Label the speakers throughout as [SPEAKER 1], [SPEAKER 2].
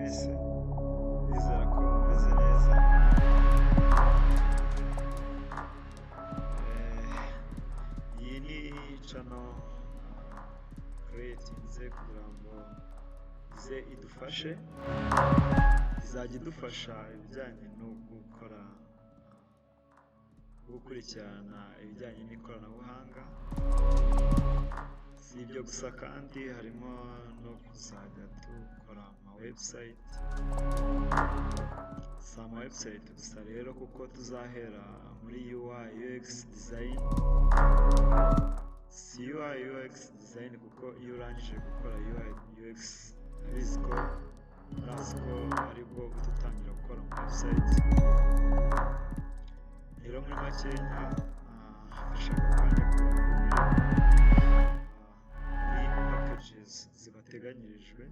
[SPEAKER 1] mwese, nizera ko mumeze neza. Iyi ni channel creatinze kugira ngo ize idufashe, izajya idufasha ibijyanye no gukurikirana ibijyanye n'ikoranabuhanga. Si ibyo gusa kandi harimo no kuzajya dukora ama website, si ama website gusa rero kuko tuzahera muri UI UX design. Si UI UX design kuko iyo urangije gukora UI UX urazi ko aribwo uhita utangira gukora ama website. Rero muri makenya hashaka kanya muri packages zibateganyirijwe.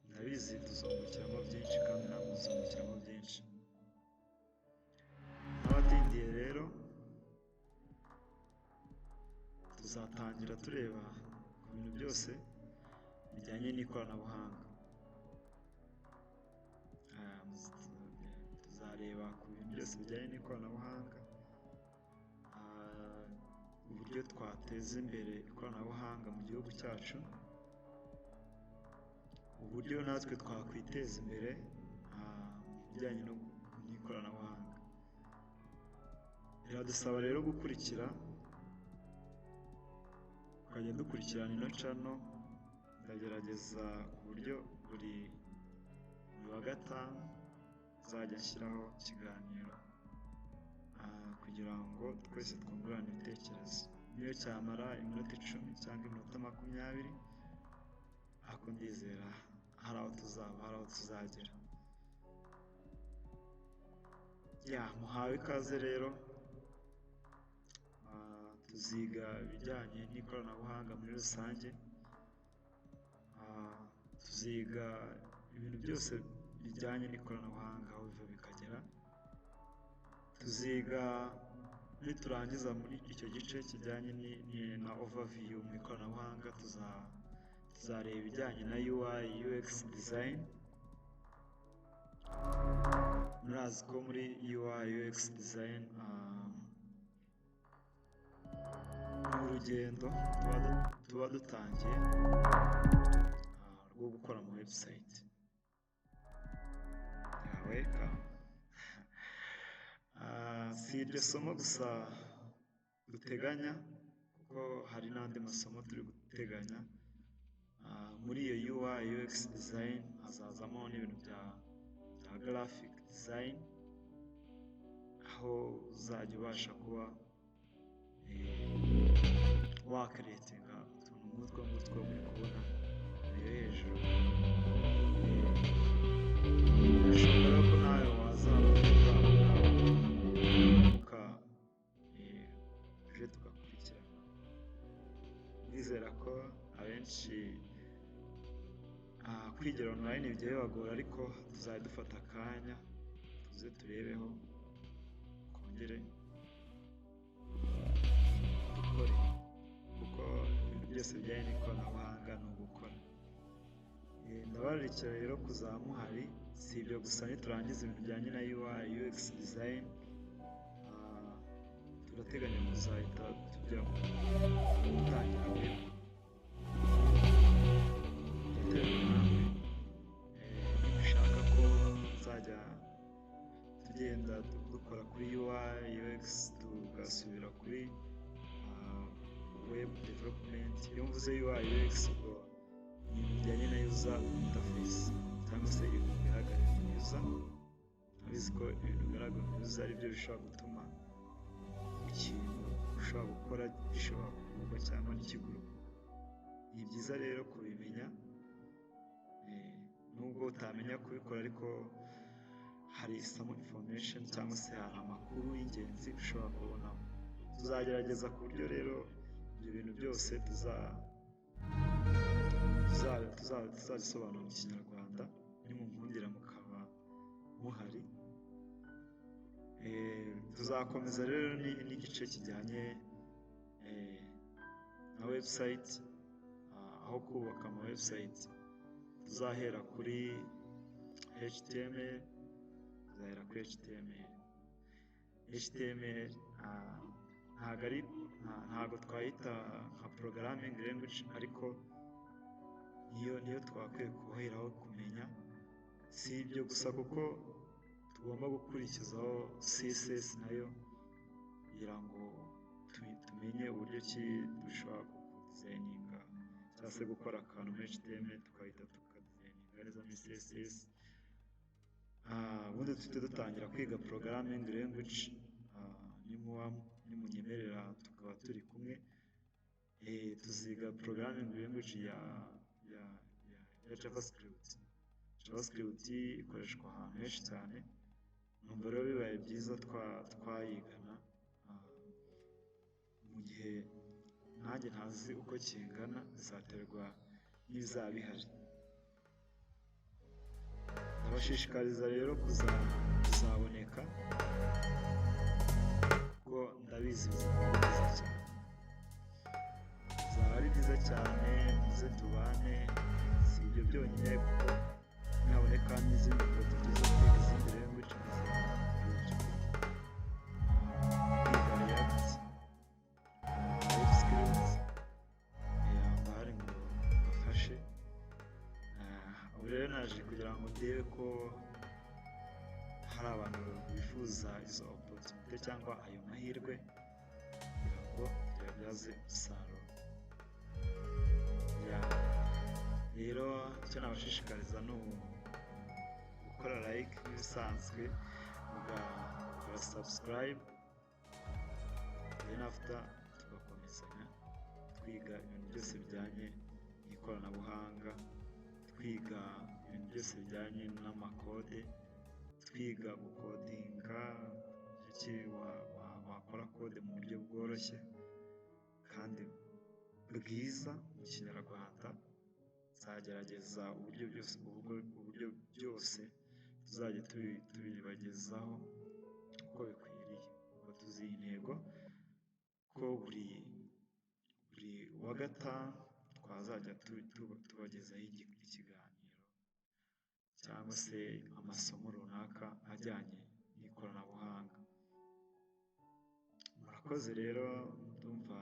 [SPEAKER 1] Ndabizi tuzungukiramo byinshi kandi namwe muzungukiramo byinshi. N'abadindiye rero tuzatangira tureba ku bintu byose bijyanye n'ikoranabuhanga. Tuzareba ku bintu byose bijyanye n'ikoranabuhanga, uburyo twateza imbere ikoranabuhanga mu gihugu cyacu, uburyo natwe twakwiteza imbere mu bijyanye n'ikoranabuhanga. Biradusaba rero gukurikira, tukajya dukurikirana ino channel. Ndagerageza ku buryo buri wa gatanu nzajya nshyiraho ikiganiro kugira ngo twese twungurane ibitekerezo. Niyo cyamara iminota 10 cyangwa iminota 20, ariko ndizera hari aho tuzagera. Muhawe ikaze rero. Tuziga ibijyanye n'ikoranabuhanga muri rusange, tuziga ibintu byose bijyanye n'ikoranabuhanga aho biva bikagera. Tuziga niturangiza muri icyo gice kijyanye na overview mu ikoranabuhanga, tuzareba ibijyanye na UI UX design. Murazi ko muri UI UX design ni urugendo tuba dutangiye rwo gukora ama website. Welcome. Si iryo somo gusa duteganya, kuko hari n'andi masomo turi guteganya. Muri iyo UI UX design hazazamo n'ibintu bya graphic design, aho uzajya ubasha kuba wakiretinga utuntu nk'utwo muri kubona iyo hejuru. Birashoboka ko nawe wazamuka tuje tugakurikirana. Ndizera ko abenshi kwigira online bijya bibagora, ariko tuzajya dufata akanya tuze turebeho, kongere dukore, kuko ibintu byose bijyanye n'ikoranabuhanga ni ugukora. Ndabararikira rero kuzamuhari. Si ibyo gusa, niturangiza ibintu bijyanye na UI UX design, turateganya kuzahita tujya gutangira web. Dushaka ko nzajya tugenda dukora kuri UI UX, tugasubira kuri web development. Iyo mvuze UI UX ubwo ni bijyanye na user interface, cyangwa se ibintu bigaragarira user. Abizi ko ibintu bigaragarira user ari byo bishobora gutuma ikintu ushobora gukora gishobora kugurwa cyangwa ntikigurwe. Ni byiza rero kubimenya, nubwo utamenya kubikora, ariko hari some information cyangwa se hari amakuru y'ingenzi ushobora kubonamo. Tuzagerageza ku buryo rero ibyo bintu byose tuzabisobanura mu Kinyarwanda, nimunkundira mukaba muhari. Tuzakomeza rero n'igice kijyanye na website, aho kubaka ama website tuzahera kuri HTML, tuzahera kuri HTML ntago twayita nka programming language, ariko niyo twakwiye guheraho kumenya. Si ibyo gusa kuko tugomba gukurikizaho CSS nayo kugira ngo tumenye uburyo ki dushobora kudizayininga cyangwa se gukora akantu muri HTML tukahita tukadizayininga neza muri CSS. Ubundi tuhite dutangira kwiga programming language, nimunyemerera tukaba turi kumwe. Tuziga programming language ya JavaScript. JavaScript ikoreshwa ahantu henshi cyane, numva rero bibaye byiza twayigana mu gihe nanjye ntazi uko kingana, bizaterwa n'ibizaba bihari. Ndabashishikariza rero kuzaboneka kuko ndabizi bizaba ari byiza cyane, muze tubane. Si ibyo byonyine kuko naboneka n'izindi product zo kwiga izindi language rero naje kugira ngo ndebe ko hari abantu bifuza izo opportunity cyangwa ayo mahirwe kugira ngo tuyabyaze umusaruro. Rero icyo nabashishikariza ni gukora like nk'ibisanzwe, mugakora subscribe, then after tugakomezanya twiga ibintu byose bijyanye n'ikoranabuhanga, twiga ibintu byose bijyanye n'amakode, twiga gukodinga, wakora kode mu buryo bworoshye kandi bwiza mu Kinyarwanda. Tuzagerageza uburyo byose tuzajya tubibagezaho uko bikwiriye. Ubwo tuziha intego ko buri wa gatanu twazajya tubagezaho ikiganiro cyangwa se amasomo runaka ajyanye n'ikoranabuhanga. Murakoze rero, ndumva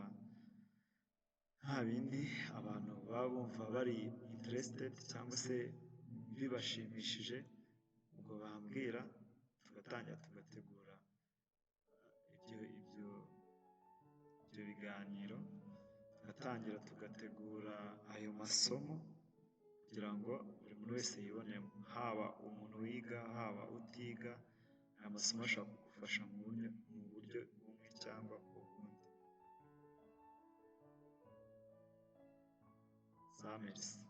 [SPEAKER 1] nta bindi, abantu baba bumva bari interested cyangwa se bibashimishije, ubwo bambwira tugatangira tugategura ibyo biganiro, tugatangira tugategura ayo masomo kugira ngo buri muntu wese yibonemo, haba umuntu wiga haba utiga. Aya masomo ashobora kugufasha mu buryo bumwe cyangwa ubundi. Merci.